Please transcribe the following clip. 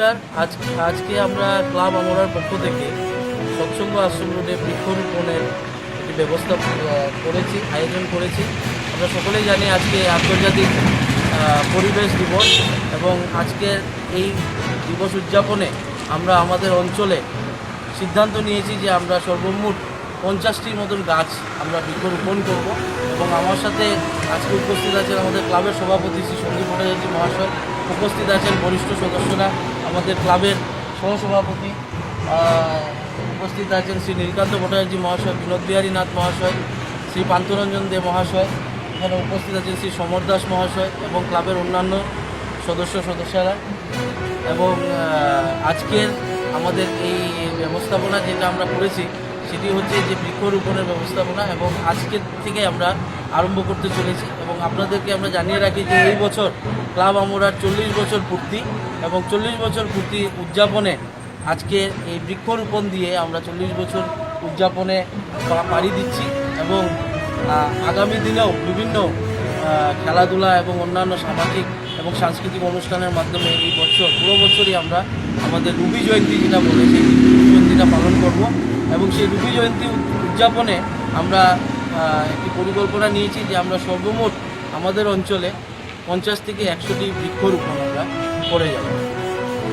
নমস্কার। আজকে আমরা ক্লাব আমরার পক্ষ থেকে সৎসঙ্গ আশ্রম রোডে বৃক্ষরোপণের একটি ব্যবস্থা আয়োজন করেছি। আমরা সকলেই জানি আজকে আন্তর্জাতিক পরিবেশ দিবস, এবং আজকের এই দিবস উদযাপনে আমরা আমাদের অঞ্চলে সিদ্ধান্ত নিয়েছি যে আমরা সর্বমোট 50টির মতন গাছ আমরা বৃক্ষরোপণ করব। এবং আমার সাথে আজকে উপস্থিত আছেন আমাদের ক্লাবের সভাপতি শ্রী সঞ্জীব ভট্টাচার্য মহাশয়, উপস্থিত আছেন বরিষ্ঠ সদস্যরা, আমাদের ক্লাবের সহসভাপতি উপস্থিত আছেন শ্রী নীলকান্ত ভট্টাচার্য মহাশয়, বিনোদ বিহারী নাথ মহাশয়, শ্রী পান্তুরঞ্জন দে মহাশয়, এখানে উপস্থিত আছেন শ্রী সমর দাস মহাশয় এবং ক্লাবের অন্যান্য সদস্যরা। এবং আজকের আমাদের এই ব্যবস্থাপনা যেটা আমরা করেছি সেটি হচ্ছে যে বৃক্ষরোপণের ব্যবস্থাপনা, এবং আজকের থেকে আমরা আরম্ভ করতে চলেছি। এবং আপনাদেরকে আমরা জানিয়ে রাখি যে এই বছর ক্লাব আমরার 40 বছর পূর্তি, এবং 40 বছর পূর্তি উদযাপনে আজকে এই বৃক্ষরোপণ দিয়ে আমরা 40 বছর উদযাপনে পাড়ি দিচ্ছি। এবং আগামী দিনেও বিভিন্ন খেলাধুলা এবং অন্যান্য সামাজিক এবং সাংস্কৃতিক অনুষ্ঠানের মাধ্যমে এই বছর পুরো বছরই আমরা আমাদের রুবি জয়ন্তী যেটা বলে সেই রুবি জয়ন্তীটা পালন করব। এবং সেই রুবি জয়ন্তী উদযাপনে আমরা একটি পরিকল্পনা নিয়েছি যে আমরা সর্বমোট আমাদের অঞ্চলে 50 থেকে 100টি বৃক্ষরোপণ আমরা করে যাব।